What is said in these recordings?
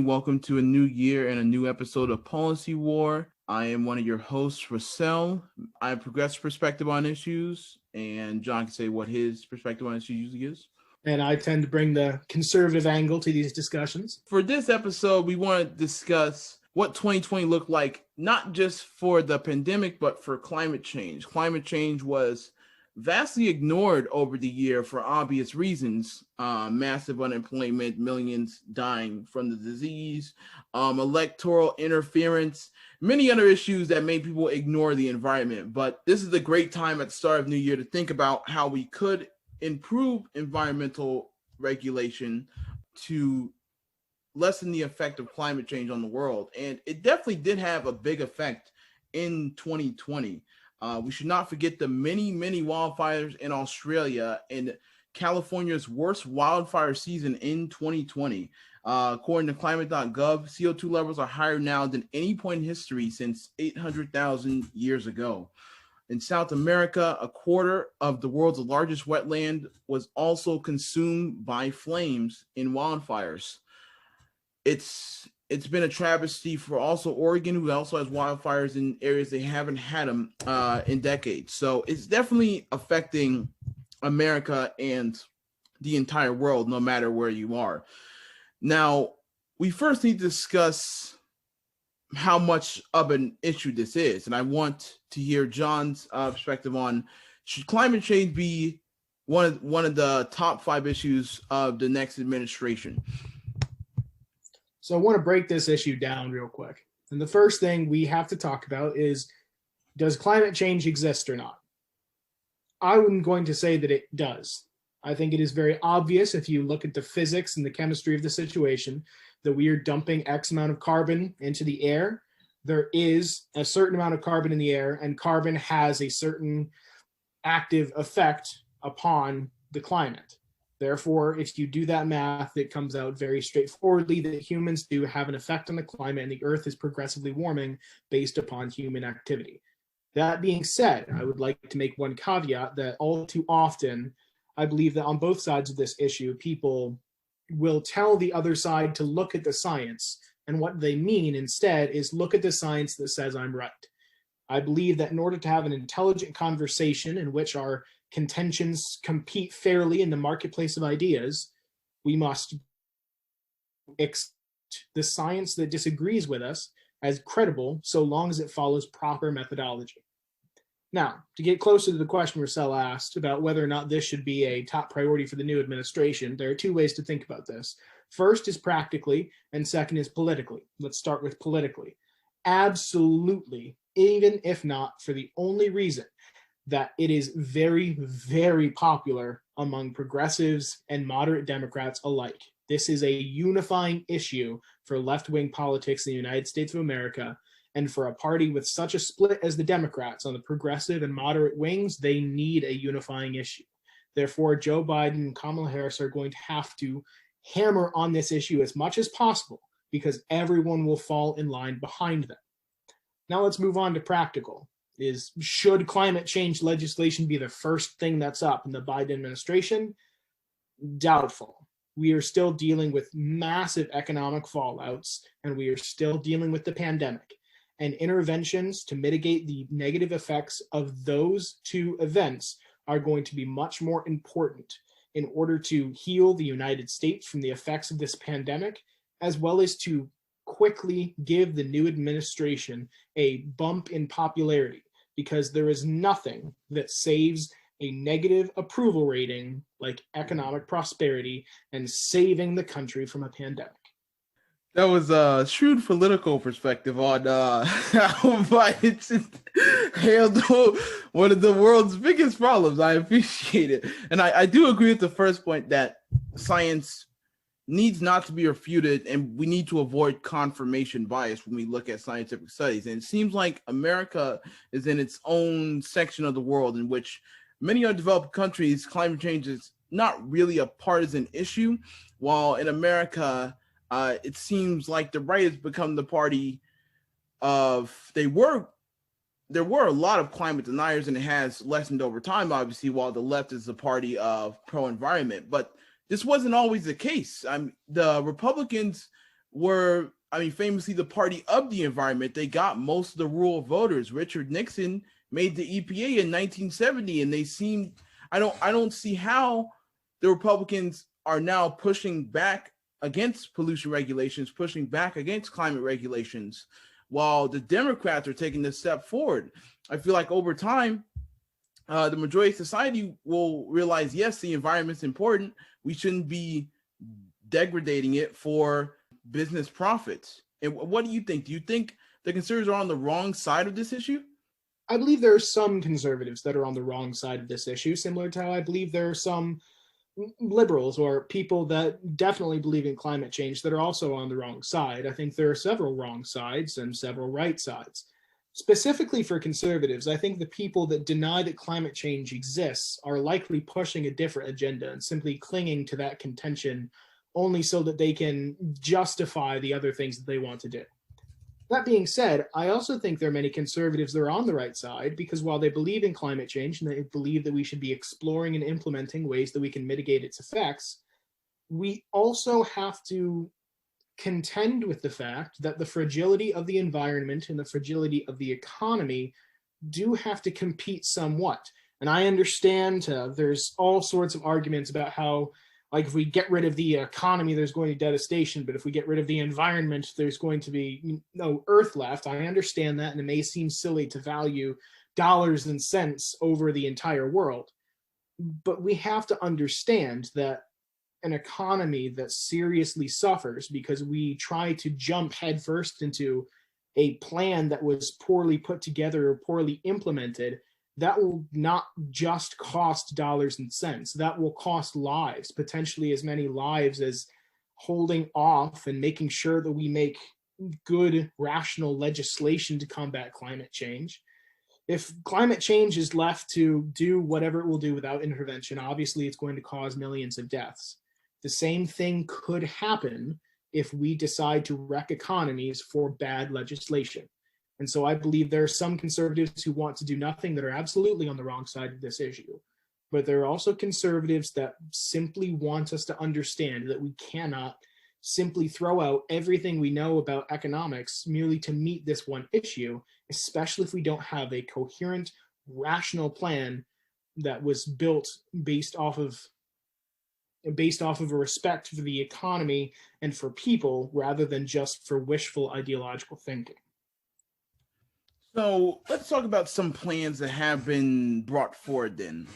Welcome to a new year and a new episode of Policy War. I am one of your hosts, Russell. I have progressive perspective on issues, and John can say what his perspective on issues usually is. And I tend to bring the conservative angle to these discussions. For this episode, we want to discuss what 2020 looked like, not just for the pandemic, but for climate change. Climate change was vastly ignored over the year for obvious reasons. Massive unemployment, millions dying from the disease, electoral interference, many other issues that made people ignore the environment. But this is a great time at the start of New Year to think about how we could improve environmental regulation to lessen the effect of climate change on the world. And it definitely did have a big effect in 2020. We should not forget the many wildfires in Australia and California's worst wildfire season in 2020. According to climate.gov, CO2 levels are higher now than any point in history since 800,000 years ago. In South America, a quarter of the world's largest wetland was also consumed by flames in wildfires. It's been a travesty for also Oregon, who also has wildfires in areas they haven't had them in decades. So it's definitely affecting America and the entire world, no matter where you are. Now, we first need to discuss how much of an issue this is. And I want to hear John's perspective on, should climate change be one of the top 5 issues of the next administration? So I want to break this issue down real quick. And the first thing we have to talk about is, does climate change exist or not? I'm going to say that it does. I think it is very obvious if you look at the physics and the chemistry of the situation that we are dumping X amount of carbon into the air. There is a certain amount of carbon in the air, and carbon has a certain active effect upon the climate. Therefore, if you do that math, it comes out very straightforwardly that humans do have an effect on the climate, and the Earth is progressively warming based upon human activity. That being said, I would like to make one caveat that all too often, I believe that on both sides of this issue, people will tell the other side to look at the science, and what they mean instead is look at the science that says I'm right. I believe that in order to have an intelligent conversation in which our contentions compete fairly in the marketplace of ideas, we must accept the science that disagrees with us as credible, so long as it follows proper methodology. Now, to get closer to the question Russell asked about whether or not this should be a top priority for the new administration, there are 2 ways to think about this. First is practically, and second is politically. Let's start with politically. Absolutely, even if not for the only reason that it is very, very popular among progressives and moderate Democrats alike. This is a unifying issue for left-wing politics in the United States of America, and for a party with such a split as the Democrats on the progressive and moderate wings, they need a unifying issue. Therefore, Joe Biden and Kamala Harris are going to have to hammer on this issue as much as possible, because everyone will fall in line behind them. Now let's move on to practical. Should climate change legislation be the first thing that's up in the Biden administration? Doubtful. We are still dealing with massive economic fallouts, and we are still dealing with the pandemic. And interventions to mitigate the negative effects of those 2 events are going to be much more important in order to heal the United States from the effects of this pandemic, as well as to quickly give the new administration a bump in popularity, because there is nothing that saves a negative approval rating like economic prosperity and saving the country from a pandemic. That was a shrewd political perspective on how Biden handled one of the world's biggest problems. I appreciate it. And I do agree with the first point that science needs not to be refuted, and we need to avoid confirmation bias when we look at scientific studies. And it seems like America is in its own section of the world in which many other developed countries, climate change is not really a partisan issue, while in America, it seems like the right has become the party of, there were a lot of climate deniers, and it has lessened over time, obviously, while the left is the party of pro-environment. But this wasn't always the case. The Republicans were, I mean, famously the party of the environment. They got most of the rural voters. Richard Nixon made the EPA in 1970, and they seem, I don't see how the Republicans are now pushing back against pollution regulations, pushing back against climate regulations, while the Democrats are taking this step forward. I feel like over time, the majority of society will realize, yes, the environment's important. We shouldn't be degrading it for business profits. And what do you think? Do you think the conservatives are on the wrong side of this issue? I believe there are some conservatives that are on the wrong side of this issue, similar to how I believe there are some liberals or people that definitely believe in climate change that are also on the wrong side. I think there are several wrong sides and several right sides. Specifically for conservatives, I think the people that deny that climate change exists are likely pushing a different agenda and simply clinging to that contention only so that they can justify the other things that they want to do. That being said, I also think there are many conservatives that are on the right side because while they believe in climate change and they believe that we should be exploring and implementing ways that we can mitigate its effects, we also have to contend with the fact that the fragility of the environment and the fragility of the economy do have to compete somewhat. And I understand there's all sorts of arguments about how, like, if we get rid of the economy, there's going to be devastation, but if we get rid of the environment, there's going to be no earth left. I understand that, and it may seem silly to value dollars and cents over the entire world. But we have to understand that an economy that seriously suffers because we try to jump headfirst into a plan that was poorly put together or poorly implemented, that will not just cost dollars and cents. That will cost lives, potentially as many lives as holding off and making sure that we make good, rational legislation to combat climate change. If climate change is left to do whatever it will do without intervention, obviously it's going to cause millions of deaths. The same thing could happen if we decide to wreck economies for bad legislation. And so I believe there are some conservatives who want to do nothing that are absolutely on the wrong side of this issue. But there are also conservatives that simply want us to understand that we cannot simply throw out everything we know about economics merely to meet this one issue, especially if we don't have a coherent, rational plan that was built based off of a respect for the economy and for people rather than just for wishful ideological thinking. So let's talk about some plans that have been brought forward then.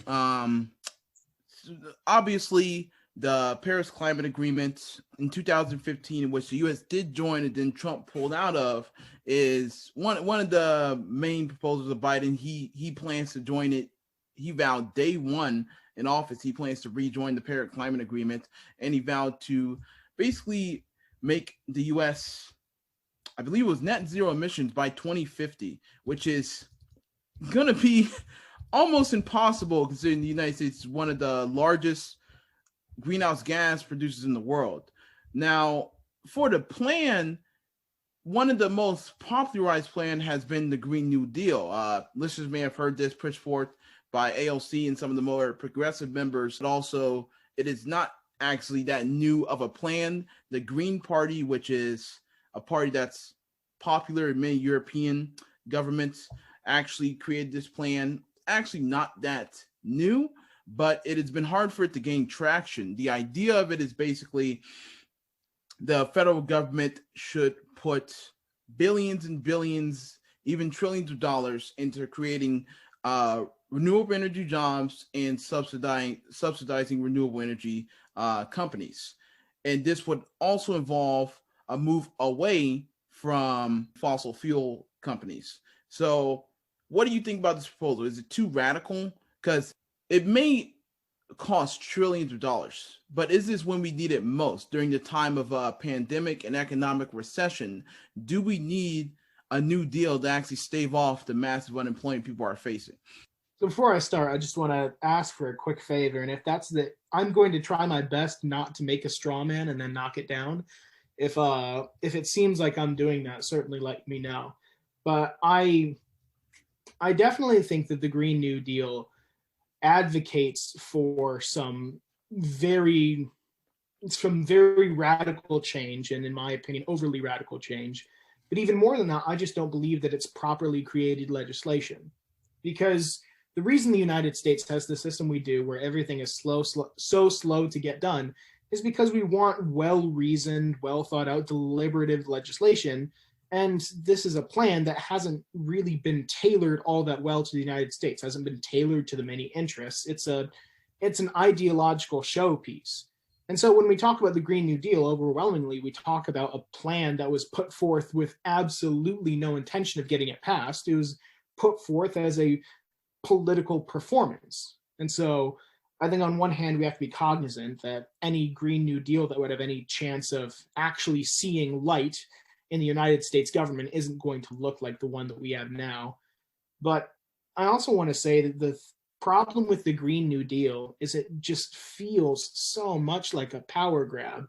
Obviously, the Paris Climate Agreement in 2015, in which the U.S. did join and then Trump pulled out of, is one of the main proposals of Biden. He plans to join it. He vowed day one in office, he plans to rejoin the Paris Climate Agreement, and he vowed to basically make the U.S., I believe it was net zero emissions by 2050, which is going to be almost impossible considering the United States is one of the largest greenhouse gas producers in the world. Now, for the plan, one of the most popularized plan has been the Green New Deal. Listeners may have heard this pushed forth by AOC and some of the more progressive members. But also, it is not actually that new of a plan. The Green Party, which is a party that's popular in many European governments, actually created this plan. Actually not that new, but it has been hard for it to gain traction. The idea of it is basically the federal government should put billions and billions, even trillions of dollars into creating renewable energy jobs and subsidizing renewable energy companies. And this would also involve a move away from fossil fuel companies. So what do you think about this proposal? Is it too radical? Because it may cost trillions of dollars, but is this when we need it most? During the time of a pandemic and economic recession, do we need a new deal to actually stave off the massive unemployment people are facing? So before I start, I just want to ask for a quick favor, and if that's I'm going to try my best not to make a straw man and then knock it down. If it seems like I'm doing that, certainly let me know. But I definitely think that the Green New Deal advocates for some very some very radical change, and in my opinion, overly radical change. But even more than that, I just don't believe that it's properly created legislation. Because the reason the United States has the system we do, where everything is so slow to get done, is because we want well-reasoned, well-thought-out, deliberative legislation. And this is a plan that hasn't really been tailored all that well to the United States, hasn't been tailored to the many interests. It's an ideological showpiece. And so when we talk about the Green New Deal, overwhelmingly, we talk about a plan that was put forth with absolutely no intention of getting it passed. It was put forth as a political performance. And so I think on one hand, we have to be cognizant that any Green New Deal that would have any chance of actually seeing light in the United States government isn't going to look like the one that we have now. But I also want to say that the problem with the Green New Deal is it just feels so much like a power grab,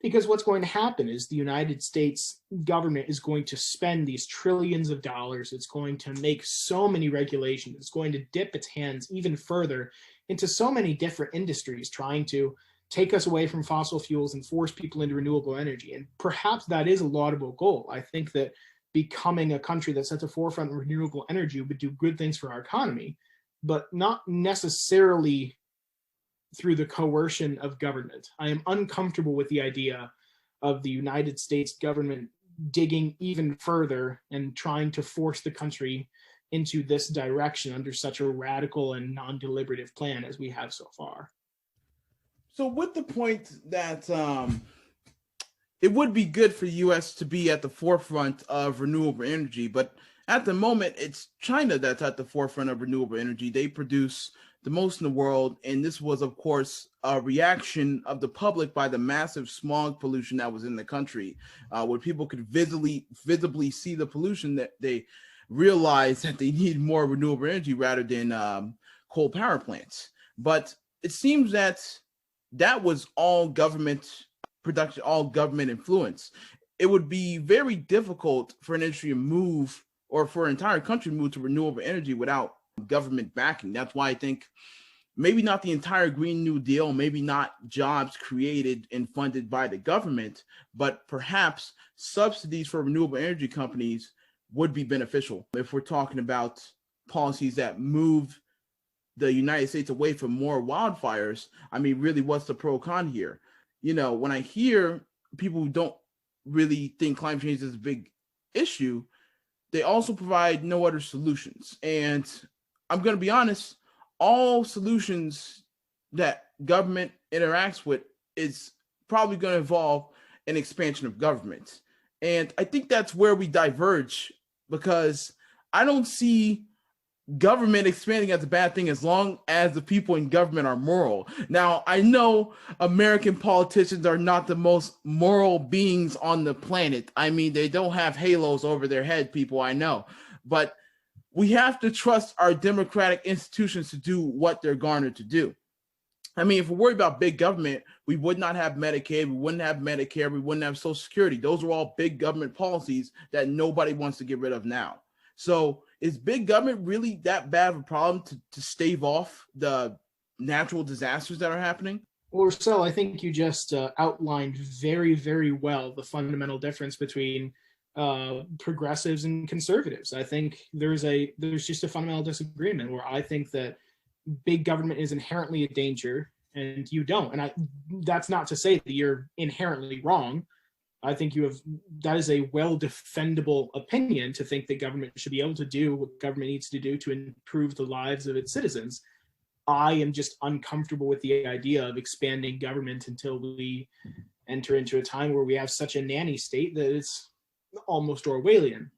because what's going to happen is the United States government is going to spend these trillions of dollars. It's going to make so many regulations. It's going to dip its hands even further into so many different industries, trying to take us away from fossil fuels and force people into renewable energy. And perhaps that is a laudable goal. I think that becoming a country that's at the forefront of renewable energy would do good things for our economy, but not necessarily through the coercion of government. I am uncomfortable with the idea of the United States government digging even further and trying to force the country into this direction under such a radical and non-deliberative plan as we have so far. So with the point that it would be good for the U.S. to be at the forefront of renewable energy, but at the moment, it's China that's at the forefront of renewable energy. They produce the most in the world, and this was, of course, a reaction of the public by the massive smog pollution that was in the country, where people could visibly see the pollution, that they realized that they need more renewable energy rather than coal power plants. But it seems that was all government production, all government influence. It would be very difficult for an industry to move, or for an entire country to move to renewable energy without government backing. That's why I think maybe not the entire Green New Deal, maybe not jobs created and funded by the government, but perhaps subsidies for renewable energy companies would be beneficial. If we're talking about policies that move the United States away from more wildfires, I mean, really, what's the pro con here? You know, when I hear people who don't really think climate change is a big issue, they also provide no other solutions. And I'm going to be honest, all solutions that government interacts with is probably going to involve an expansion of government. And I think that's where we diverge, because I don't see government expanding as a bad thing as long as the people in government are moral. Now, I know American politicians are not the most moral beings on the planet. I mean, they don't have halos over their head, people, I know. But we have to trust our democratic institutions to do what they're garnered to do. I mean, if we're worried about big government, we would not have Medicaid, we wouldn't have Medicare, we wouldn't have Social Security. Those are all big government policies that nobody wants to get rid of now. So is big government really that bad of a problem to stave off the natural disasters that are happening? Well, Russell, I think you just outlined very, very well the fundamental difference between progressives and conservatives. I think there's just a fundamental disagreement where I think that big government is inherently a danger and you don't. And that's not to say that you're inherently wrong. I think that is a well-defendable opinion, to think that government should be able to do what government needs to do to improve the lives of its citizens. I am just uncomfortable with the idea of expanding government until we enter into a time where we have such a nanny state that it's almost Orwellian.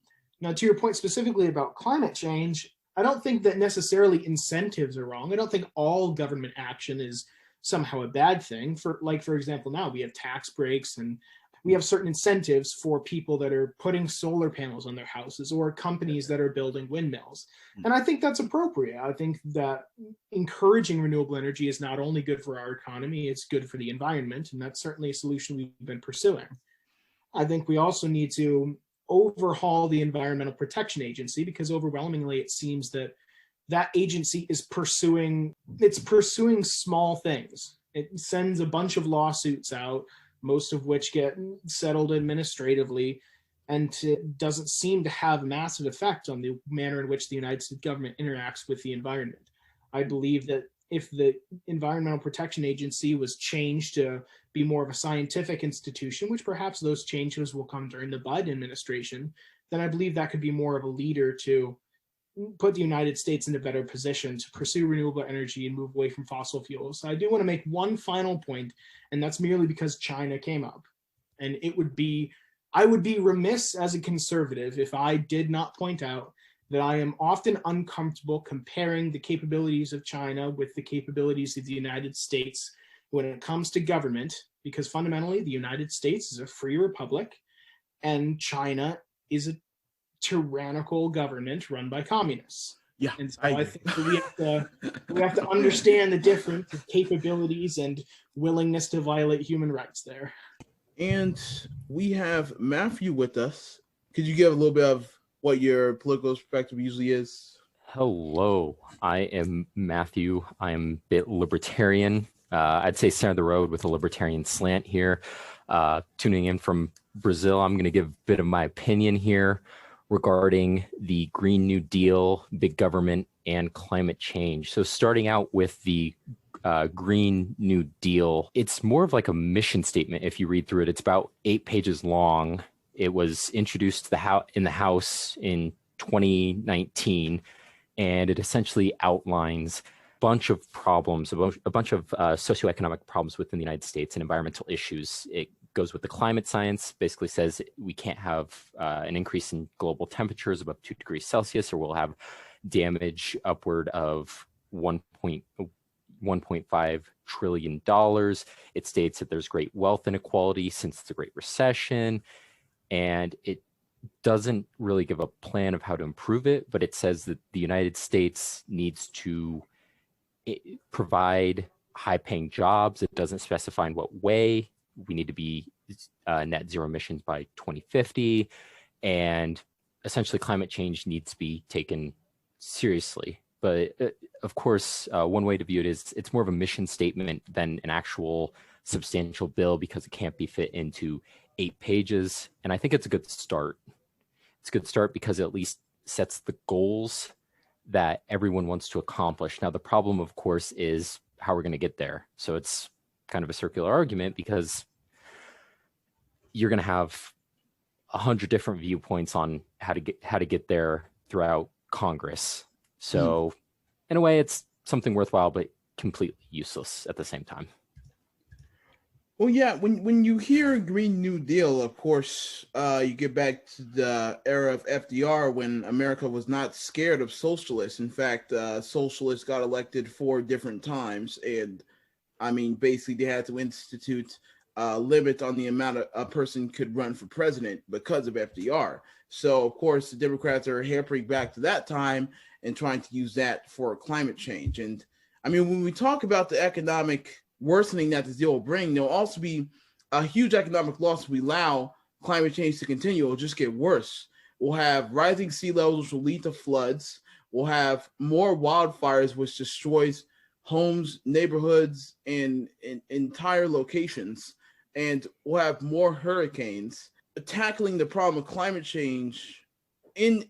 Now, to your point specifically about climate change, I don't think that necessarily incentives are wrong. I don't think all government action is somehow a bad thing. For example, now we have tax breaks and we have certain incentives for people that are putting solar panels on their houses, or companies that are building windmills. And I think that's appropriate. I think that encouraging renewable energy is not only good for our economy, it's good for the environment. And that's certainly a solution we've been pursuing. I think we also need to overhaul the Environmental Protection Agency, because overwhelmingly it seems that that agency is pursuing small things. It sends a bunch of lawsuits out, most of which get settled administratively, and it doesn't seem to have a massive effect on the manner in which the United States government interacts with the environment. I believe that if the Environmental Protection Agency was changed to be more of a scientific institution, which perhaps those changes will come during the Biden administration, then I believe that could be more of a leader to put the United States in a better position to pursue renewable energy and move away from fossil fuels. So I do want to make one final point, and that's merely because China came up. And I would be remiss as a conservative if I did not point out that I am often uncomfortable comparing the capabilities of China with the capabilities of the United States when it comes to government, because fundamentally the United States is a free republic and China is a tyrannical government run by communists. Yeah, and so I think that we have to understand the difference of capabilities and willingness to violate human rights there. And we have Matthew with us. Could you give a little bit of what your political perspective usually is? Hello, I am Matthew. I am a bit libertarian. I'd say center of the road with a libertarian slant here. Tuning in from Brazil, I'm going to give a bit of my opinion here regarding the Green New Deal, big government, and climate change. So starting out with the Green New Deal, it's more of like a mission statement. If you read through it, it's about 8 pages long. It was introduced to in the House in 2019, and it essentially outlines a bunch of problems, a bunch of socioeconomic problems within the United States and environmental issues. It goes with the climate science, basically says we can't have an increase in global temperatures above 2 degrees Celsius, or we'll have damage upward of $1.5 trillion. It states that there's great wealth inequality since the Great Recession, and it doesn't really give a plan of how to improve it, but it says that the United States needs to provide high-paying jobs. It doesn't specify in what way. We need to be net zero emissions by 2050, and essentially climate change needs to be taken seriously. But of course, one way to view it is it's more of a mission statement than an actual substantial bill, because it can't be fit into 8 pages. And I think it's a good start. It's a good start because it at least sets the goals that everyone wants to accomplish. Now, the problem, of course, is how we're going to get there. So it's kind of a circular argument, because you're going to have 100 different viewpoints on how to get there throughout Congress. So in a way, it's something worthwhile, but completely useless at the same time. Well, yeah, when you hear Green New Deal, of course, you get back to the era of FDR, when America was not scared of socialists. In fact, socialists got elected 4 different times. And I mean, basically, they had to institute a limit on the amount a person could run for president because of FDR. So, of course, the Democrats are hampering back to that time and trying to use that for climate change. And I mean, when we talk about the economic worsening that this deal will bring, there'll also be a huge economic loss if we allow climate change to continue. It'll just get worse. We'll have rising sea levels, which will lead to floods. We'll have more wildfires, which destroys homes, neighborhoods, and entire locations. And we'll have more hurricanes. Tackling the problem of climate change in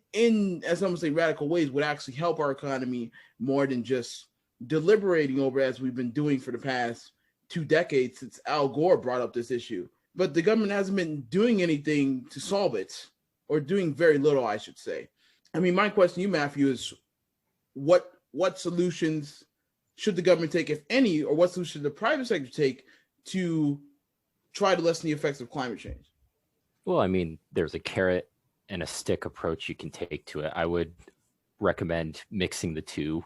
as some would say, radical ways would actually help our economy more than just deliberating over, as we've been doing for the past 2 decades since Al Gore brought up this issue. But the government hasn't been doing anything to solve it, or doing very little, I should say. I mean, my question to you, Matthew, is what solutions should the government take, if any, or what solutions should the private sector take to try to lessen the effects of climate change? Well, I mean, there's a carrot and a stick approach you can take to it. I would recommend mixing the two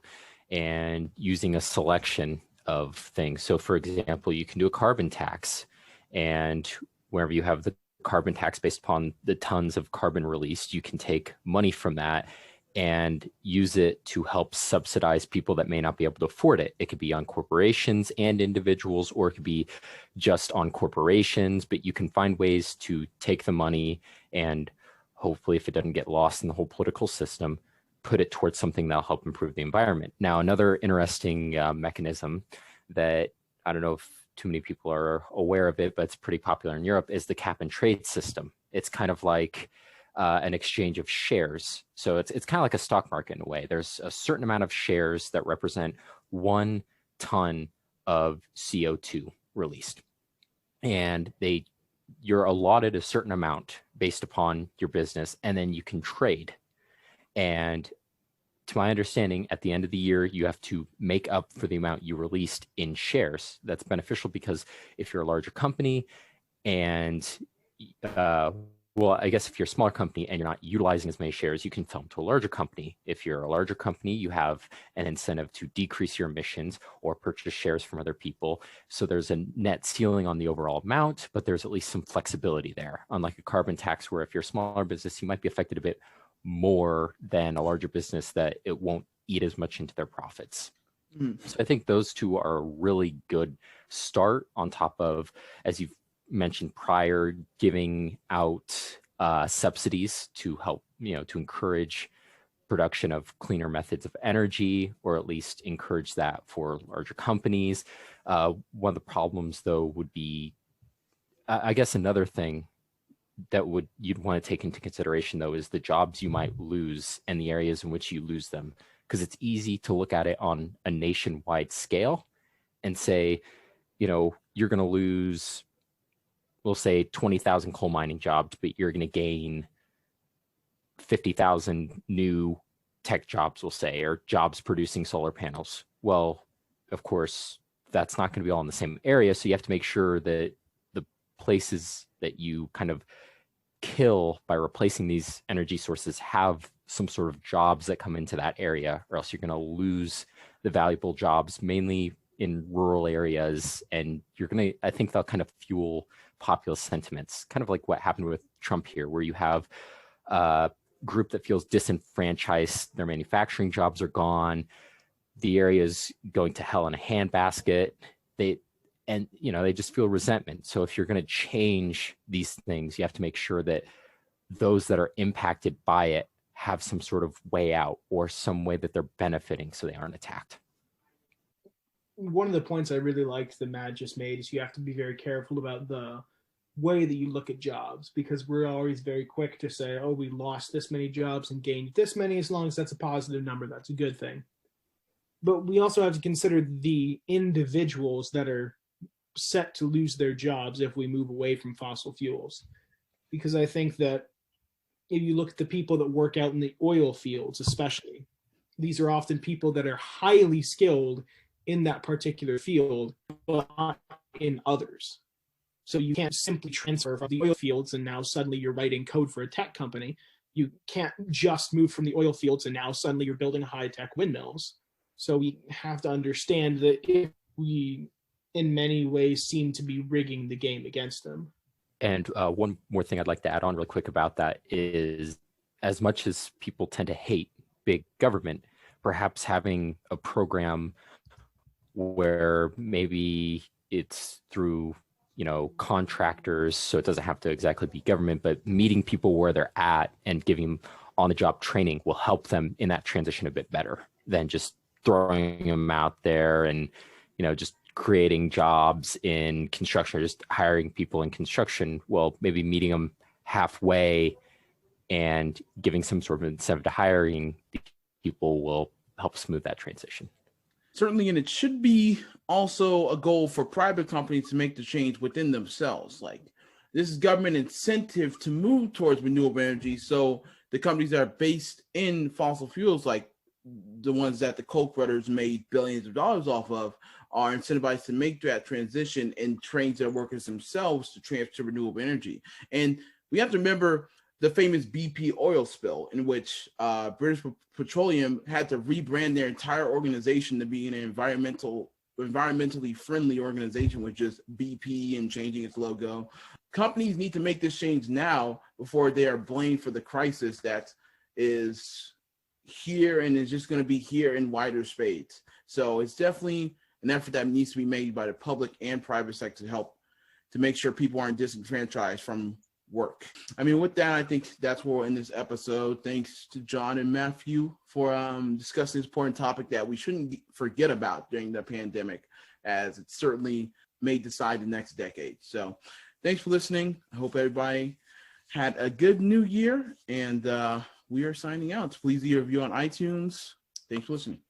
and using a selection of things. So for example, you can do a carbon tax, and wherever you have the carbon tax based upon the tons of carbon released, you can take money from that and use it to help subsidize people that may not be able to afford it. It could be on corporations and individuals, or it could be just on corporations, but you can find ways to take the money and hopefully, if it doesn't get lost in the whole political system, put it towards something that'll help improve the environment. Now, another interesting mechanism that I don't know if too many people are aware of it, but it's pretty popular in Europe, is the cap and trade system. It's kind of like an exchange of shares. So it's kind of like a stock market in a way. There's a certain amount of shares that represent 1 ton of CO2 released. And you're allotted a certain amount based upon your business, and then you can trade. And to my understanding, at the end of the year, you have to make up for the amount you released in shares. That's beneficial because if you're a larger company and well, I guess if you're a smaller company and you're not utilizing as many shares, you can sell them to a larger company. If you're a larger company, you have an incentive to decrease your emissions or purchase shares from other people. So there's a net ceiling on the overall amount, but there's at least some flexibility there. Unlike a carbon tax, where if you're a smaller business, you might be affected a bit more than a larger business, that it won't eat as much into their profits. So I think those two are a really good start, on top of, as you've mentioned prior, giving out subsidies to help, to encourage production of cleaner methods of energy, or at least encourage that for larger companies. One of the problems, though, would be, I guess another thing that you'd want to take into consideration, though, is the jobs you might lose and the areas in which you lose them. Because it's easy to look at it on a nationwide scale and say, you're going to lose, we'll say 20,000 coal mining jobs, but you're going to gain 50,000 new tech jobs, we'll say, or jobs producing solar panels. Well, of course, that's not going to be all in the same area. So you have to make sure that the places that you kind of kill by replacing these energy sources have some sort of jobs that come into that area, or else you're going to lose the valuable jobs, mainly in rural areas. And I think they'll kind of fuel populist sentiments, kind of like what happened with Trump here, where you have a group that feels disenfranchised, their manufacturing jobs are gone, the area's going to hell in a handbasket. They just feel resentment. So if you're going to change these things, you have to make sure that those that are impacted by it have some sort of way out, or some way that they're benefiting so they aren't attacked. One of the points I really liked that Matt just made is you have to be very careful about the way that you look at jobs, because we're always very quick to say, oh, we lost this many jobs and gained this many. As long as that's a positive number, that's a good thing. But we also have to consider the individuals that are set to lose their jobs if we move away from fossil fuels. Because I think that if you look at the people that work out in the oil fields, especially, these are often people that are highly skilled in that particular field, but not in others. So you can't simply transfer from the oil fields and now suddenly you're writing code for a tech company. You can't just move from the oil fields and now suddenly you're building high-tech windmills. So we have to understand that if we, in many ways, seem to be rigging the game against them. And one more thing I'd like to add on real quick about that is, as much as people tend to hate big government, perhaps having a program where maybe it's through, contractors, so it doesn't have to exactly be government, but meeting people where they're at and giving them on-the-job training will help them in that transition a bit better than just throwing them out there and, just creating jobs in construction, or just hiring people in construction. Well, maybe meeting them halfway and giving some sort of incentive to hiring people will help smooth that transition. Certainly, and it should be also a goal for private companies to make the change within themselves. Like, this is government incentive to move towards renewable energy. So the companies that are based in fossil fuels, like the ones that the Koch brothers made billions of dollars off of, are incentivized to make that transition and train their workers themselves to transfer to renewable energy. And we have to remember the famous BP oil spill, in which British Petroleum had to rebrand their entire organization to be an environmentally friendly organization, with just BP and changing its logo. Companies need to make this change now before they are blamed for the crisis that is here and is just going to be here in wider spades. So it's definitely an effort that needs to be made by the public and private sector to help to make sure people aren't disenfranchised from work. I mean, with that, I think that's where we'll end this episode. Thanks to John and Matthew for discussing this important topic that we shouldn't forget about during the pandemic. as it certainly may decide the next decade. So thanks for listening. I hope everybody had a good new year, and we are signing out. Please leave a review on iTunes. Thanks for listening.